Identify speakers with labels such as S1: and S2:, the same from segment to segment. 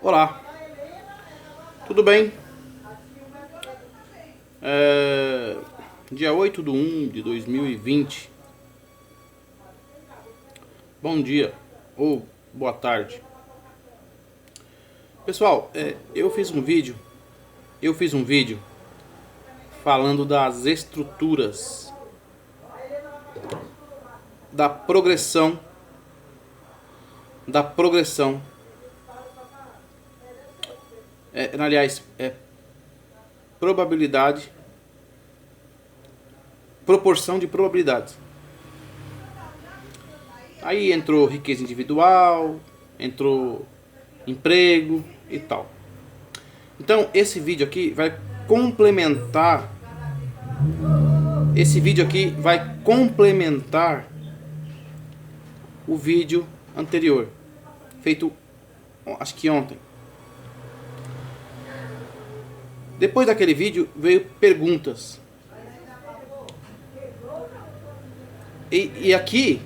S1: Olá, tudo bem? Dia 8/1/2020. Bom dia ou boa tarde. Pessoal, eu fiz um vídeo falando das estruturas da progressão probabilidade, proporção de probabilidades. Aí entrou riqueza individual, entrou emprego e tal. Então esse vídeo aqui vai complementar o vídeo anterior, feito acho que ontem. Depois daquele vídeo veio perguntas. E aqui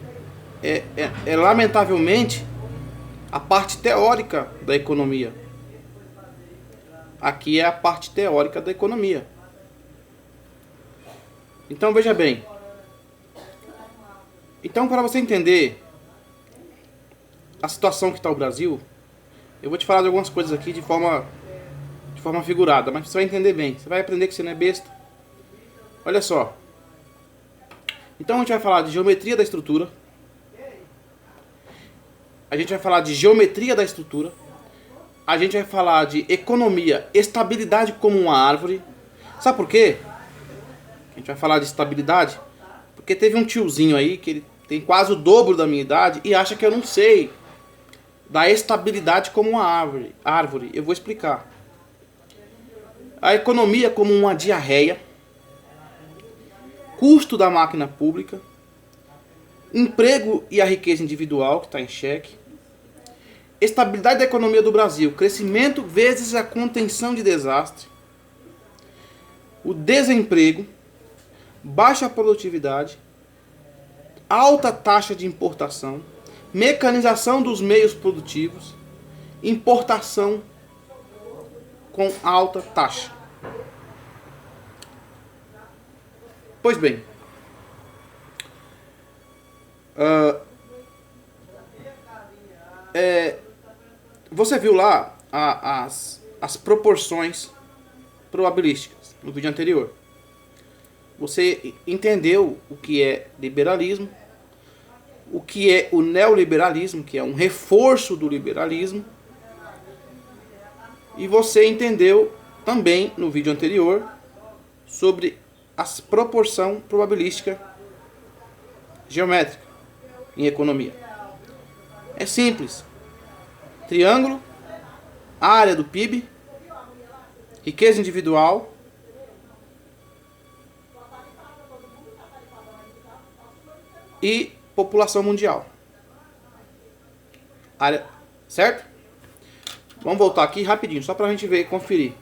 S1: é lamentavelmente a parte teórica da economia. Aqui é a parte teórica da economia. Então veja bem. Então, para você entender a situação que está o Brasil, eu vou te falar de algumas coisas aqui de forma figurada, mas você vai entender bem. Você vai aprender que você não é besta. Olha só. Então a gente vai falar de geometria da estrutura. A gente vai falar de geometria da estrutura. A gente vai falar de economia, estabilidade como uma árvore. Sabe por quê? A gente vai falar de estabilidade porque teve um tiozinho aí que ele tem quase o dobro da minha idade e acha que eu não sei da estabilidade como uma árvore. Eu vou explicar. A economia como uma diarreia, custo da máquina pública, emprego e a riqueza individual que está em xeque, estabilidade da economia do Brasil, crescimento vezes a contenção de desastre, o desemprego, baixa produtividade, alta taxa de importação, mecanização dos meios produtivos, importação com alta taxa. Pois bem, você viu lá as proporções probabilísticas no vídeo anterior. Você entendeu o que é liberalismo, o que é o neoliberalismo, que é um reforço do liberalismo. E você entendeu também no vídeo anterior sobre a proporção probabilística geométrica em economia. É simples. Triângulo, área do PIB, riqueza individual, e população mundial. Área, certo? Vamos voltar aqui rapidinho, só pra gente ver e conferir.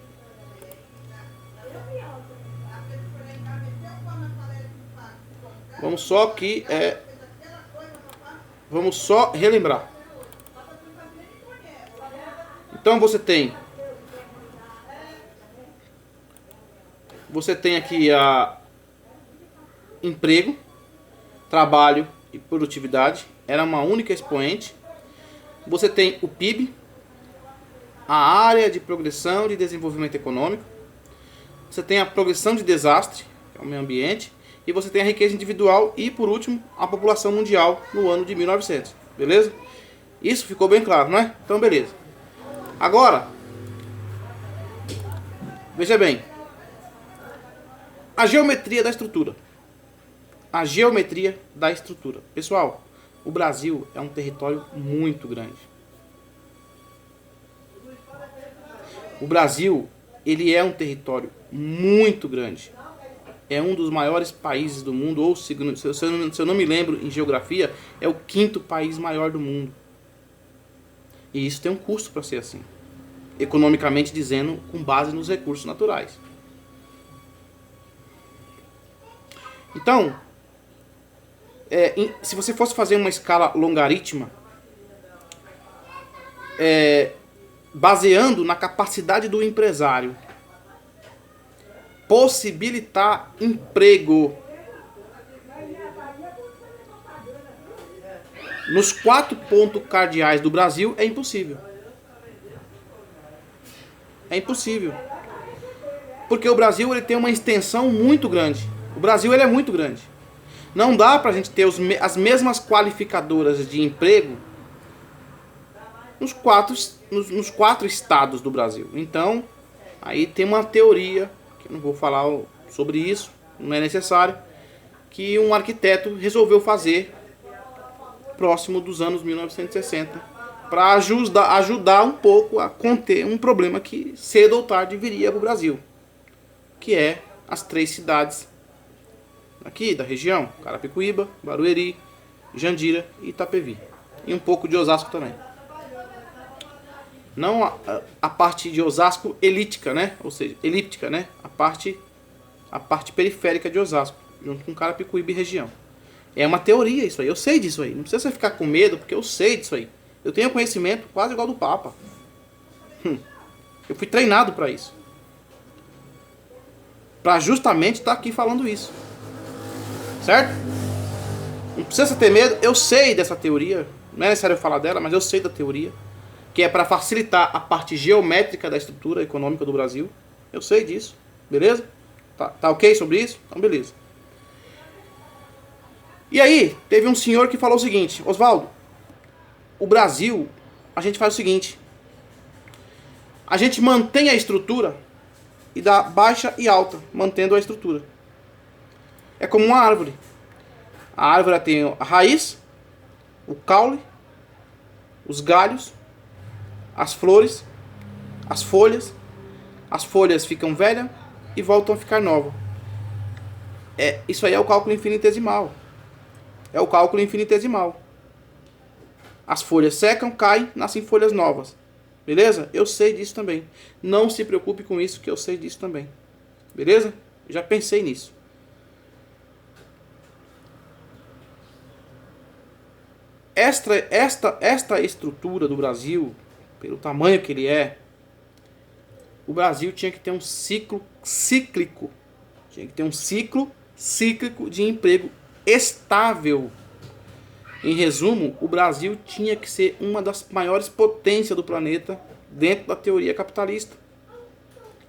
S1: Vamos só aqui, vamos só relembrar. Então você tem aqui a emprego, trabalho e produtividade, era uma única expoente. Você tem o PIB, a área de progressão de desenvolvimento econômico. Você tem a progressão de desastre, que é o meio ambiente. E você tem a riqueza individual e, por último, a população mundial no ano de 1900. Beleza? Isso ficou bem claro, não é? Então, beleza. Agora, veja bem. A geometria da estrutura. A geometria da estrutura. Pessoal, o Brasil é um território muito grande. O Brasil, ele é um território muito grande. É um dos maiores países do mundo, ou se eu não me lembro em geografia, é o 5º país maior do mundo. E isso tem um custo para ser assim. Economicamente dizendo, com base nos recursos naturais. Então, se você fosse fazer uma escala logarítmica, baseando na capacidade do empresário possibilitar emprego nos 4 pontos cardeais do Brasil, é impossível. É impossível. Porque o Brasil ele tem uma extensão muito grande. O Brasil ele é muito grande. Não dá pra gente ter as mesmas qualificadoras de emprego nos quatro estados do Brasil. Então, aí tem uma teoria, que eu não vou falar sobre isso, não é necessário, que um arquiteto resolveu fazer próximo dos anos 1960 para ajudar um pouco a conter um problema que cedo ou tarde viria para o Brasil, que é as 3 cidades aqui da região: Carapicuíba, Barueri, Jandira e Itapevi, e um pouco de Osasco também. Não a parte de Osasco elíptica, né? Ou seja, elíptica, né? A parte periférica de Osasco, junto com Carapicuíba e região. É uma teoria isso aí, eu sei disso aí. Não precisa você ficar com medo, porque eu sei disso aí. Eu tenho conhecimento quase igual do Papa. Eu fui treinado para isso. Para justamente estar aqui falando isso. Certo? Não precisa ter medo, eu sei dessa teoria. Não é necessário falar dela, mas eu sei da teoria. Que é para facilitar a parte geométrica da estrutura econômica do Brasil. Eu sei disso. Beleza? Tá ok sobre isso? Então beleza. E aí, teve um senhor que falou o seguinte: Oswaldo, o Brasil, a gente faz o seguinte: a gente mantém a estrutura e dá baixa e alta, mantendo a estrutura. É como uma árvore. A árvore tem a raiz, o caule, os galhos, as flores, as folhas. As folhas ficam velhas e voltam a ficar novas. Isso aí é o cálculo infinitesimal. É o cálculo infinitesimal. As folhas secam, caem, nascem folhas novas. Beleza? Eu sei disso também. Não se preocupe com isso, que eu sei disso também. Beleza? Já pensei nisso. Esta estrutura do Brasil, pelo tamanho que ele é, o Brasil tinha que ter um ciclo cíclico. Tinha que ter um ciclo cíclico de emprego estável. Em resumo, o Brasil tinha que ser uma das maiores potências do planeta dentro da teoria capitalista,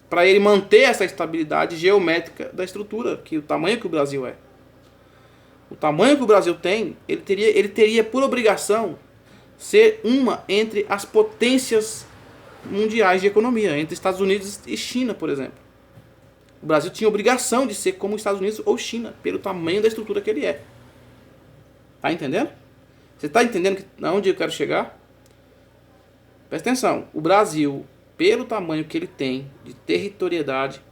S1: para ele manter essa estabilidade geométrica da estrutura, que o tamanho que o Brasil é. O tamanho que o Brasil tem, ele teria por obrigação ser uma entre as potências mundiais de economia, entre Estados Unidos e China, por exemplo. O Brasil tinha obrigação de ser como os Estados Unidos ou China, pelo tamanho da estrutura que ele é. Tá entendendo? Você tá entendendo aonde eu quero chegar? Presta atenção. O Brasil, pelo tamanho que ele tem de territorialidade,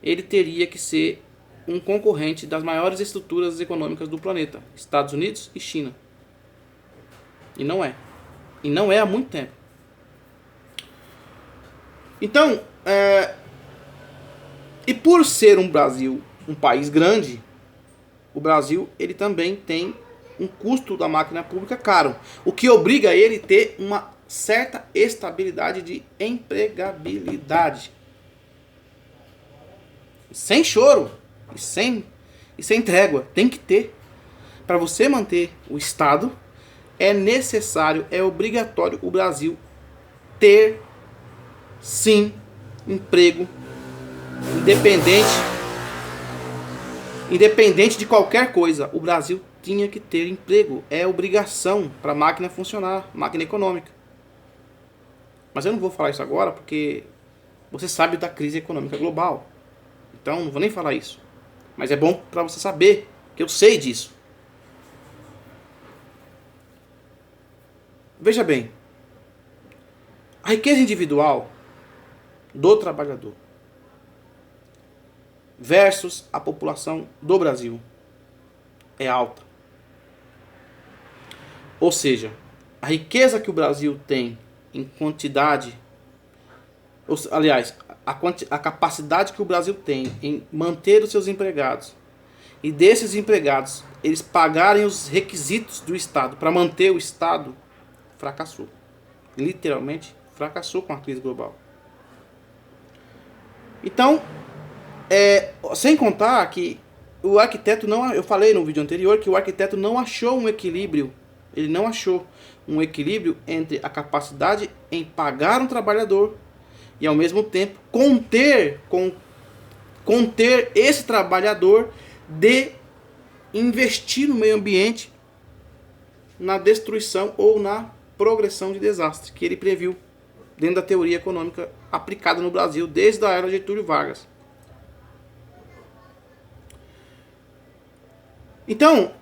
S1: ele teria que ser um concorrente das maiores estruturas econômicas do planeta, Estados Unidos e China. E não é. E não é há muito tempo. Então, e por ser um Brasil, um país grande, o Brasil ele também tem um custo da máquina pública caro, o que obriga ele a ter uma certa estabilidade de empregabilidade. Sem choro e sem trégua, tem que ter. Para você manter o Estado, é necessário, é obrigatório o Brasil ter, sim, emprego independente de qualquer coisa. O Brasil tinha que ter emprego, é obrigação para a máquina funcionar, máquina econômica. Mas eu não vou falar isso agora porque você sabe da crise econômica global. Então não vou nem falar isso. Mas é bom para você saber que eu sei disso. Veja bem, a riqueza individual do trabalhador versus a população do Brasil é alta. Ou seja, a riqueza que o Brasil tem em quantidade, aliás, a capacidade que o Brasil tem em manter os seus empregados e desses empregados eles pagarem os requisitos do Estado para manter o Estado, fracassou. Literalmente fracassou com a crise global. Então, sem contar que o arquiteto não, eu falei no vídeo anterior que o arquiteto não achou um equilíbrio, ele não achou um equilíbrio entre a capacidade em pagar um trabalhador e ao mesmo tempo conter esse trabalhador de investir no meio ambiente na destruição ou na progressão de desastre que ele previu dentro da teoria econômica aplicada no Brasil desde a era Getúlio Vargas. Então,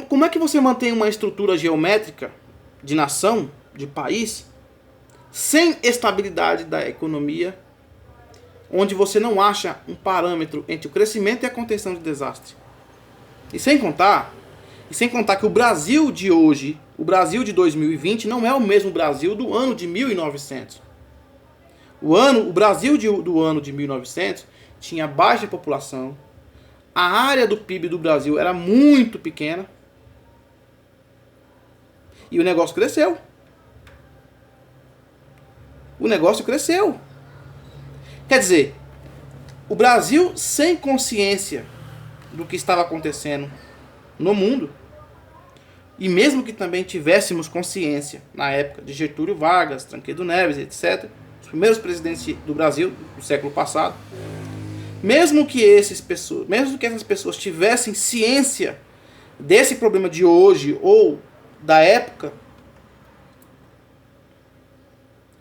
S1: como é que você mantém uma estrutura geométrica de nação, de país, sem estabilidade da economia, onde você não acha um parâmetro entre o crescimento e a contenção de desastre? E sem contar que o Brasil de hoje, o Brasil de 2020, não é o mesmo Brasil do ano de 1900. O Brasil do ano de 1900 tinha baixa população, a área do PIB do Brasil era muito pequena e o negócio cresceu. O negócio cresceu. Quer dizer, o Brasil sem consciência do que estava acontecendo no mundo, e mesmo que também tivéssemos consciência na época de Getúlio Vargas, Tancredo Neves, etc., os primeiros presidentes do Brasil do século passado, mesmo que essas pessoas tivessem ciência desse problema de hoje ou da época,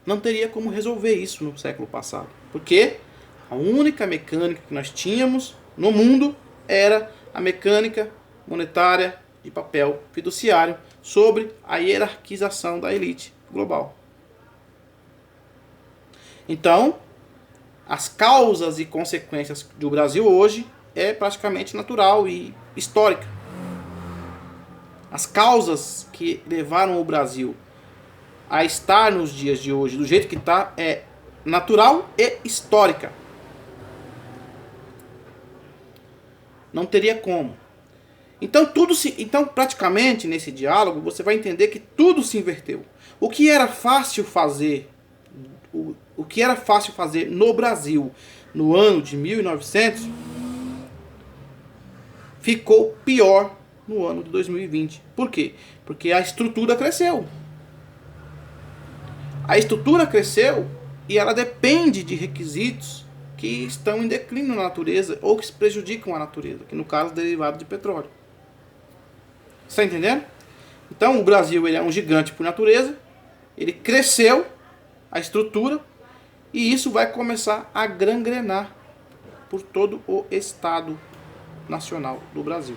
S1: não teria como resolver isso no século passado. Porque a única mecânica que nós tínhamos no mundo era a mecânica monetária de papel fiduciário sobre a hierarquização da elite global. Então, as causas e consequências do Brasil hoje é praticamente natural e histórica. As causas que levaram o Brasil a estar nos dias de hoje do jeito que está é natural e histórica. Não teria como. Então praticamente nesse diálogo você vai entender que tudo se inverteu. O que era fácil fazer no Brasil no ano de 1900 ficou pior no ano de 2020. Por quê? Porque a estrutura cresceu. A estrutura cresceu e ela depende de requisitos que estão em declínio na natureza ou que prejudicam a natureza, que no caso derivado de petróleo. Está entendendo? Então o Brasil ele é um gigante por natureza, ele cresceu a estrutura e isso vai começar a gangrenar por todo o Estado Nacional do Brasil.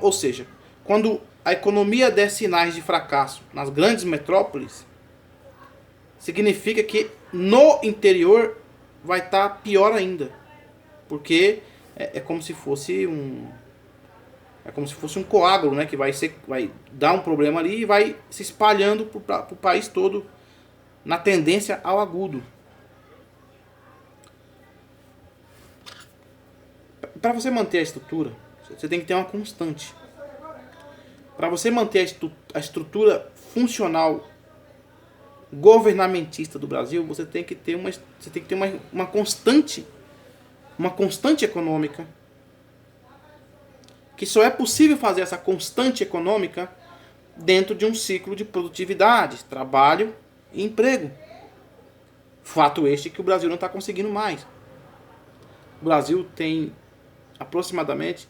S1: Ou seja, quando a economia der sinais de fracasso nas grandes metrópoles, significa que no interior vai estar pior ainda. Porque é como se fosse um coágulo, né, que vai dar um problema ali e vai se espalhando para o país todo na tendência ao agudo. Para você manter a estrutura, você tem que ter uma constante. Para você manter a estrutura funcional governamentista do Brasil, você tem que ter uma constante econômica, que só é possível fazer essa constante econômica dentro de um ciclo de produtividade, trabalho e emprego. Fato este que o Brasil não está conseguindo mais. O Brasil tem aproximadamente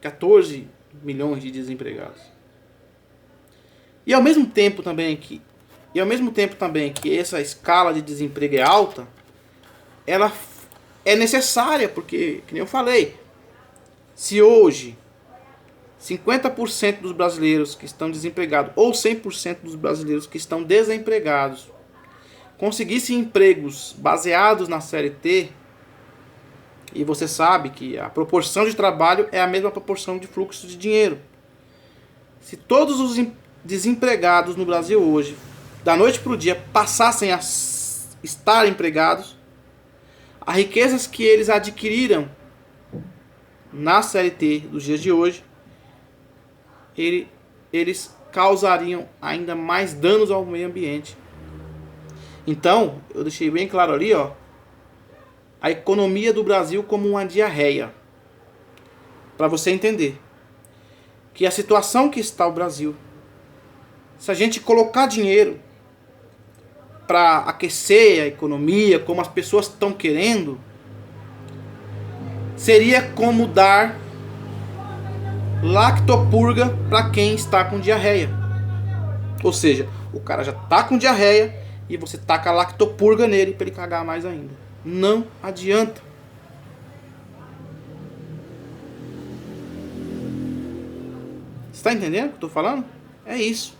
S1: 14 milhões de desempregados. E ao mesmo tempo também que essa escala de desemprego é alta, ela é necessária, porque, que nem eu falei, se hoje 50% dos brasileiros que estão desempregados ou 100% dos brasileiros que estão desempregados conseguissem empregos baseados na CLT, e você sabe que a proporção de trabalho é a mesma proporção de fluxo de dinheiro. Se todos os desempregados no Brasil hoje, da noite para o dia, passassem a estar empregados, as riquezas que eles adquiriram na CLT dos dias de hoje, eles causariam ainda mais danos ao meio ambiente. Então, eu deixei bem claro ali, ó, a economia do Brasil como uma diarreia. Para você entender que a situação que está o Brasil, se a gente colocar dinheiro para aquecer a economia como as pessoas estão querendo, seria como dar lactopurga para quem está com diarreia. Ou seja, o cara já está com diarreia e você taca lactopurga nele para ele cagar mais ainda. Não adianta. Você está entendendo o que eu estou falando? É isso.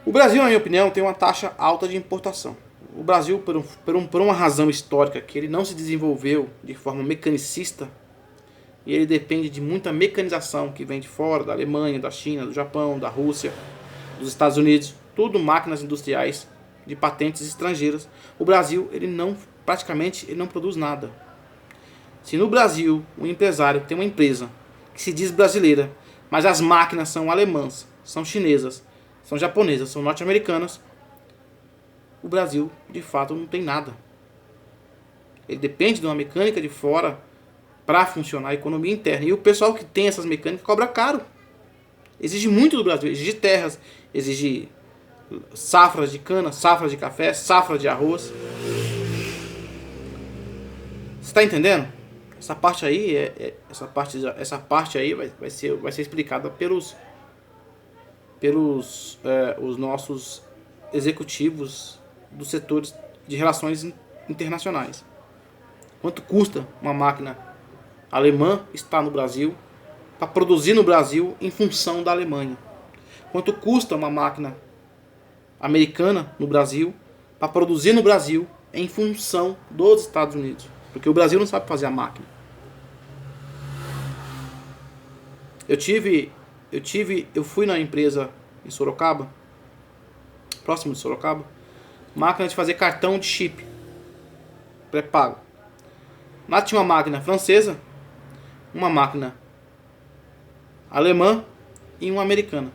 S1: O Brasil, na minha opinião, tem uma taxa alta de importação. O Brasil, por uma razão histórica, que ele não se desenvolveu de forma mecanicista, e ele depende de muita mecanização que vem de fora, da Alemanha, da China, do Japão, da Rússia, dos Estados Unidos, tudo máquinas industriais de patentes estrangeiras. O Brasil, praticamente ele não produz nada. Se no Brasil um empresário tem uma empresa que se diz brasileira, mas as máquinas são alemãs, são chinesas, são japonesas, são norte-americanas, o Brasil de fato não tem nada. Ele depende de uma mecânica de fora para funcionar a economia interna. E o pessoal que tem essas mecânicas cobra caro. Exige muito do Brasil, exige terras, exige safras de cana, safras de café, safras de arroz. Você está entendendo? Essa parte aí essa parte aí vai ser explicada pelos os nossos executivos dos setores de relações internacionais. Quanto custa uma máquina alemã estar no Brasil, para produzir no Brasil em função da Alemanha? Quanto custa uma máquina americana no Brasil, para produzir no Brasil em função dos Estados Unidos? Porque o Brasil não sabe fazer a máquina. Eu fui na empresa em Sorocaba, próximo de Sorocaba, máquina de fazer cartão de chip pré-pago. Lá tinha uma máquina francesa, uma máquina alemã e uma americana.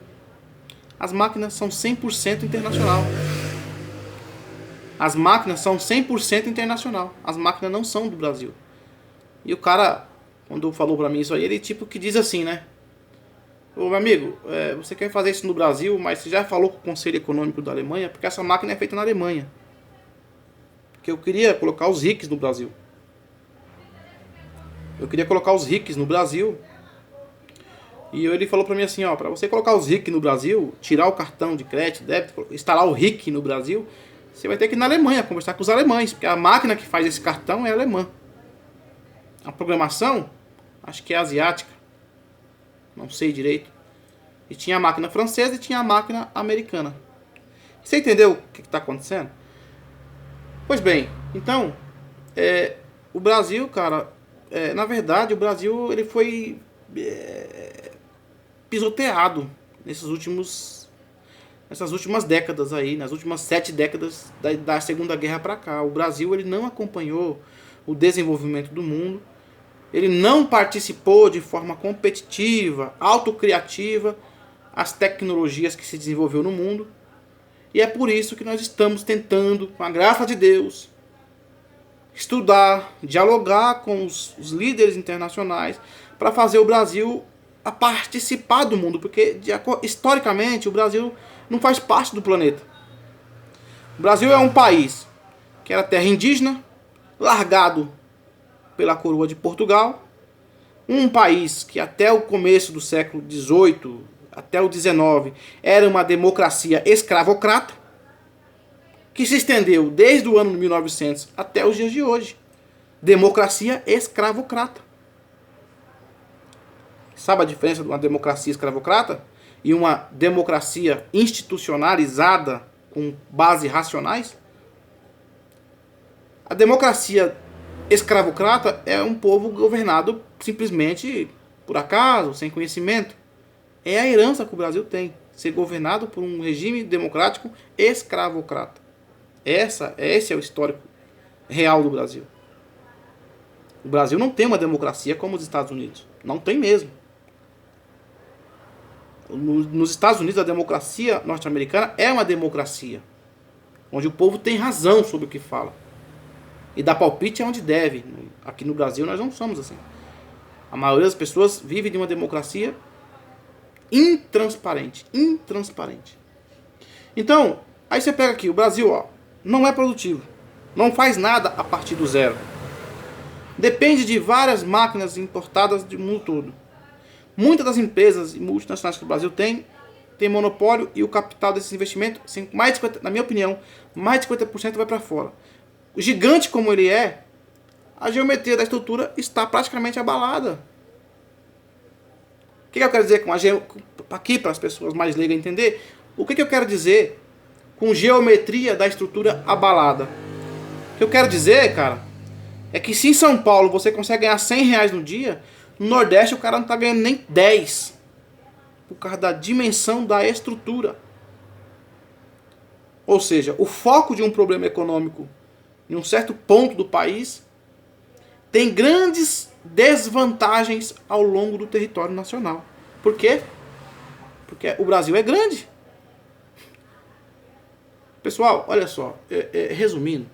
S1: As máquinas são 100% internacional. As máquinas são 100% internacional. As máquinas não são do Brasil. E o cara, quando falou pra mim isso aí, ele tipo que diz assim, né? Ô meu amigo, você quer fazer isso no Brasil, mas você já falou com o Conselho Econômico da Alemanha? Porque essa máquina é feita na Alemanha. Porque eu queria colocar os RICs no Brasil. Eu queria colocar os RICs no Brasil. E ele falou pra mim assim, ó, pra você colocar os RIC no Brasil, tirar o cartão de crédito, débito, instalar o RIC no Brasil, você vai ter que ir na Alemanha, conversar com os alemães, porque a máquina que faz esse cartão é alemã. A programação, acho que é asiática, não sei direito. E tinha a máquina francesa e tinha a máquina americana. Você entendeu o que está acontecendo? Pois bem, então, o Brasil, cara, na verdade, o Brasil ele foi pisoteado nessas últimas décadas aí, nas últimas 7 décadas da Segunda Guerra para cá. O Brasil ele não acompanhou o desenvolvimento do mundo, ele não participou de forma competitiva, autocriativa, as tecnologias que se desenvolveu no mundo. E é por isso que nós estamos tentando, com a graça de Deus, estudar, dialogar com os líderes internacionais para fazer o Brasil a participar do mundo, porque historicamente o Brasil não faz parte do planeta. O Brasil é um país que era terra indígena, largado pela coroa de Portugal, um país que até o começo do século XVIII, até o XIX, era uma democracia escravocrata, que se estendeu desde o ano de 1900 até os dias de hoje. Democracia escravocrata. Sabe a diferença de uma democracia escravocrata e uma democracia institucionalizada com bases racionais? A democracia escravocrata é um povo governado simplesmente por acaso, sem conhecimento. É a herança que o Brasil tem, ser governado por um regime democrático escravocrata. Esse é o histórico real do Brasil. O Brasil não tem uma democracia como os Estados Unidos. Não tem mesmo. Nos Estados Unidos, a democracia norte-americana é uma democracia, onde o povo tem razão sobre o que fala. E dar palpite é onde deve. Aqui no Brasil nós não somos assim. A maioria das pessoas vive de uma democracia intransparente. Intransparente. Então, aí você pega aqui, o Brasil, ó, não é produtivo. Não faz nada a partir do zero. Depende de várias máquinas importadas do mundo todo. Muitas das empresas e multinacionais que o Brasil tem monopólio, e o capital desses investimentos, assim, mais de 50, na minha opinião, mais de 50% vai para fora. O gigante como ele é, a geometria da estrutura está praticamente abalada. O que eu quero dizer com aqui para as pessoas mais leigas entender? O que eu quero dizer com geometria da estrutura abalada? O que eu quero dizer, cara, é que se em São Paulo você consegue ganhar R$100 no dia, no Nordeste o cara não está ganhando nem 10, por causa da dimensão da estrutura. Ou seja, o foco de um problema econômico em um certo ponto do país tem grandes desvantagens ao longo do território nacional. Por quê? Porque o Brasil é grande. Pessoal, olha só, resumindo,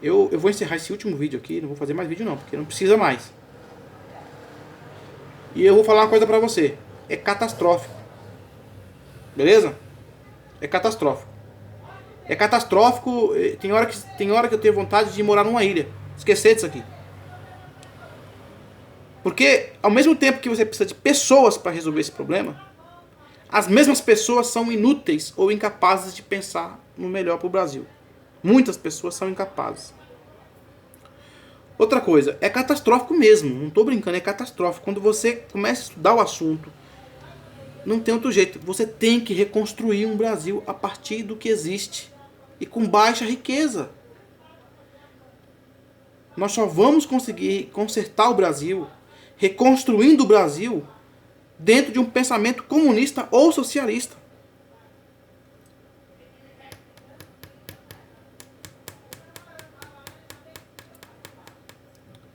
S1: eu vou encerrar esse último vídeo aqui, não vou fazer mais vídeo não, porque não precisa mais. E eu vou falar uma coisa pra você, é catastrófico. Beleza? É catastrófico. É catastrófico, tem hora que eu tenho vontade de morar numa ilha, esquecer disso aqui. Porque ao mesmo tempo que você precisa de pessoas para resolver esse problema, as mesmas pessoas são inúteis ou incapazes de pensar no melhor para o Brasil. Muitas pessoas são incapazes. Outra coisa, é catastrófico mesmo, não estou brincando, é catastrófico. Quando você começa a estudar o assunto, não tem outro jeito. Você tem que reconstruir um Brasil a partir do que existe e com baixa riqueza. Nós só vamos conseguir consertar o Brasil, reconstruindo o Brasil, dentro de um pensamento comunista ou socialista.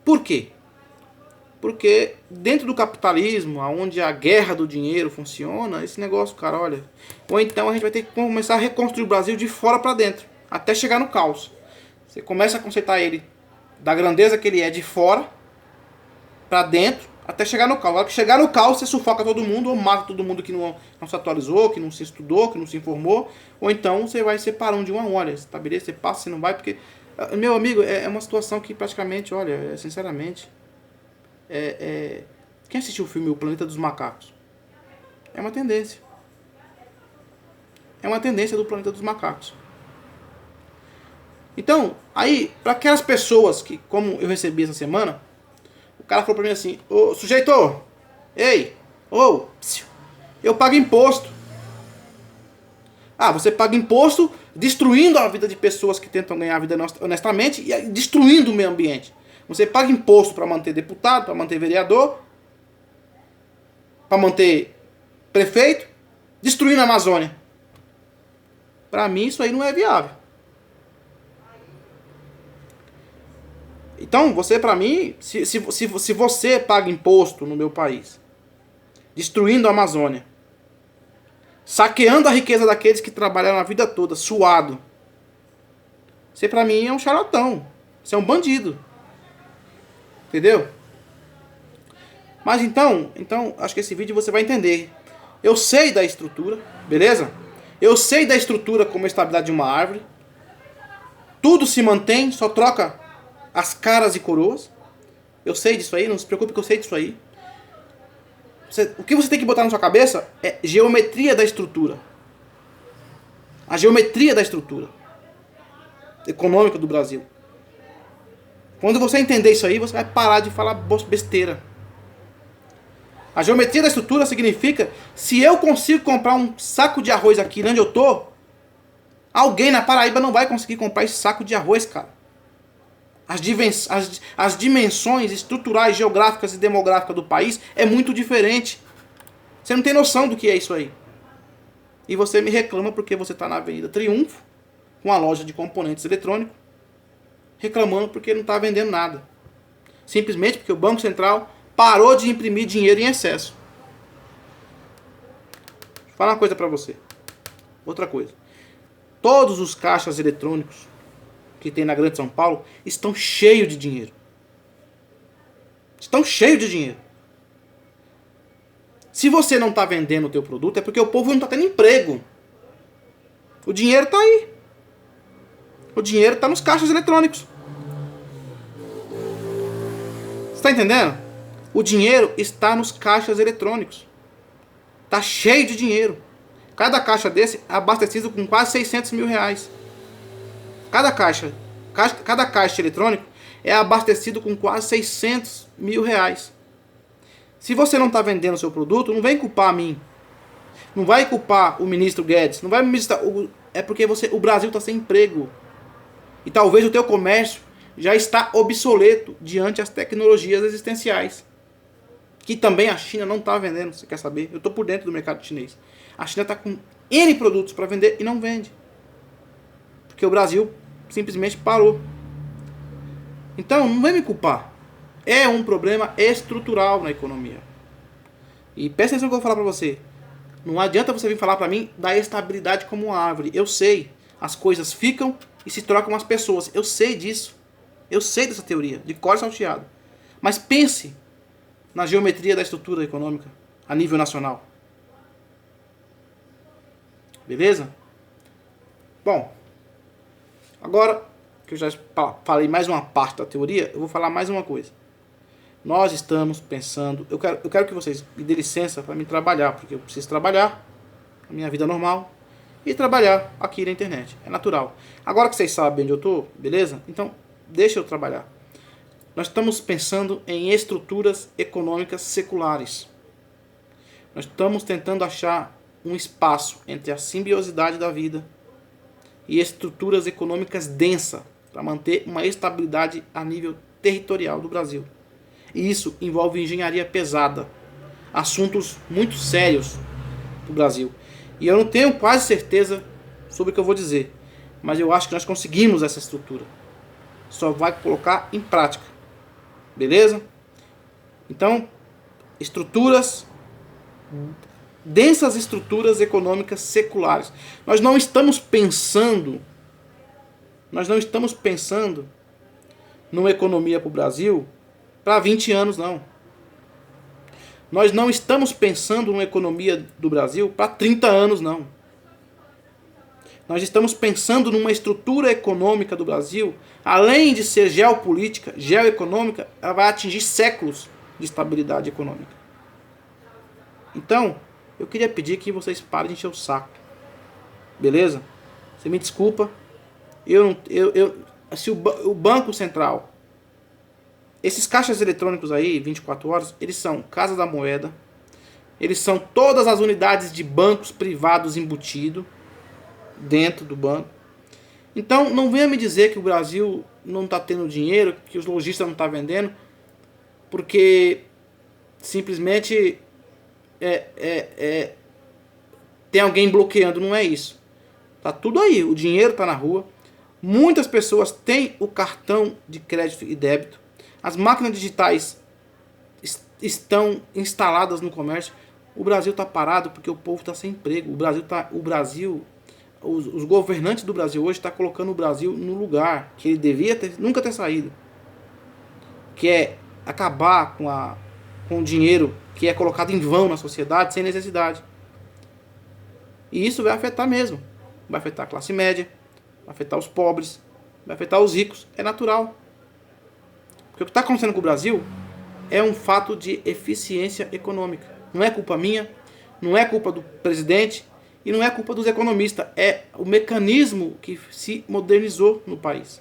S1: Por quê? Porque dentro do capitalismo, onde a guerra do dinheiro funciona, esse negócio, cara, olha... Ou então a gente vai ter que começar a reconstruir o Brasil de fora para dentro, até chegar no caos. Você começa a conceitar ele da grandeza que ele é de fora para dentro, até chegar no caos. Na hora que chegar no caos, você sufoca todo mundo, ou mata todo mundo que não se atualizou, que não se estudou, que não se informou. Ou então você vai separando de um a um. Olha, estabelece, você passa, você não vai, porque... Meu amigo, é uma situação que praticamente, olha, sinceramente... Quem assistiu o filme O Planeta dos Macacos? É uma tendência. É uma tendência do Planeta dos Macacos. Então, aí, para aquelas pessoas que, como eu recebi essa semana, o cara falou pra mim assim: ô sujeito, ei, eu pago imposto. Ah, você paga imposto destruindo a vida de pessoas que tentam ganhar a vida honestamente e destruindo o meio ambiente. Você paga imposto para manter deputado, para manter vereador, para manter prefeito, destruindo a Amazônia. Para mim isso aí não é viável. Então, você, para mim, se você paga imposto no meu país, destruindo a Amazônia, saqueando a riqueza daqueles que trabalharam a vida toda, suado, você, para mim, é um charlatão. Você é um bandido. Entendeu? Mas então, acho que esse vídeo você vai entender. Eu sei da estrutura, beleza? Eu sei da estrutura como a estabilidade de uma árvore. Tudo se mantém, só troca as caras e coroas. Eu sei disso aí, não se preocupe que eu sei disso aí. O que você tem que botar na sua cabeça é geometria da estrutura. A geometria da estrutura econômica do Brasil. Quando você entender isso aí, você vai parar de falar besteira. A geometria da estrutura significa, se eu consigo comprar um saco de arroz aqui onde eu tô, alguém na Paraíba não vai conseguir comprar esse saco de arroz, cara. As dimensões estruturais, geográficas e demográficas do país é muito diferente. Você não tem noção do que é isso aí. E você me reclama porque você está na Avenida Triunfo, com a loja de componentes eletrônicos, reclamando porque não está vendendo nada. Simplesmente porque o Banco Central parou de imprimir dinheiro em excesso. Fala uma coisa pra você. Outra coisa. Todos os caixas eletrônicos que tem na Grande São Paulo estão cheios de dinheiro. Estão cheios de dinheiro. Se você não está vendendo o teu produto, é porque o povo não está tendo emprego. O dinheiro está aí. O dinheiro está nos caixas eletrônicos. Você está entendendo? O dinheiro está nos caixas eletrônicos. Está cheio de dinheiro. Cada caixa desse é abastecido com quase 600 mil reais. Cada caixa eletrônico é abastecido com quase 600 mil reais. Se você não está vendendo o seu produto, não vem culpar a mim. Não vai culpar o ministro Guedes. Não vai é porque o Brasil está sem emprego. E talvez o teu comércio já está obsoleto diante das tecnologias existenciais. Que também a China não está vendendo. Você quer saber? Eu estou por dentro do mercado chinês. A China está com N produtos para vender e não vende. Porque o Brasil simplesmente parou. Então, não vem me culpar. É um problema estrutural na economia. E presta atenção no que eu vou falar para você. Não adianta você vir falar para mim da estabilidade como uma árvore. Eu sei. As coisas ficam e se trocam as pessoas. Eu sei disso. Eu sei dessa teoria, de cor salteado. Mas pense na geometria da estrutura econômica a nível nacional. Beleza? Bom, agora que eu já falei mais uma parte da teoria, eu vou falar mais uma coisa. Nós estamos pensando... Eu quero que vocês me dêem licença para me trabalhar, porque eu preciso trabalhar a minha vida normal e trabalhar aqui na internet. É natural. Agora que vocês sabem onde eu estou, beleza? Então, deixa eu trabalhar. Nós estamos pensando em estruturas econômicas seculares. Nós estamos tentando achar um espaço entre a simbiosidade da vida e estruturas econômicas densas para manter uma estabilidade a nível territorial do Brasil. E isso envolve engenharia pesada, assuntos muito sérios do Brasil. E eu não tenho quase certeza sobre o que eu vou dizer, mas eu acho que nós conseguimos essa estrutura. Só vai colocar em prática. Beleza? Então, densas estruturas econômicas seculares. Nós não estamos pensando numa economia para o Brasil para 20 anos, não. Nós não estamos pensando numa economia do Brasil para 30 anos, não. Nós estamos pensando numa estrutura econômica do Brasil, além de ser geopolítica, geoeconômica, ela vai atingir séculos de estabilidade econômica. Então, eu queria pedir que vocês parem de encher o saco. Beleza? Você me desculpa. Se o Banco Central, esses caixas eletrônicos aí, 24 horas, eles são Casa da Moeda, eles são todas as unidades de bancos privados embutidos dentro do banco. Então, não venha me dizer que o Brasil não está tendo dinheiro, que os lojistas não estão vendendo, porque simplesmente tem alguém bloqueando. Não é isso. Tá tudo aí, o dinheiro está na rua. Muitas pessoas têm o cartão de crédito e débito. As máquinas digitais estão instaladas no comércio. O Brasil está parado porque o povo está sem emprego. Os governantes do Brasil hoje estão colocando o Brasil no lugar que ele devia nunca ter saído, que é acabar com o dinheiro que é colocado em vão na sociedade sem necessidade. E isso vai afetar mesmo. Vai afetar a classe média, vai afetar os pobres, vai afetar os ricos. É natural. Porque o que está acontecendo com o Brasil é um fato de eficiência econômica. Não é culpa minha, não é culpa do presidente e não é culpa dos economistas. É o mecanismo que se modernizou no país.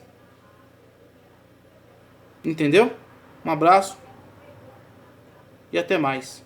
S1: Entendeu? Um abraço e até mais.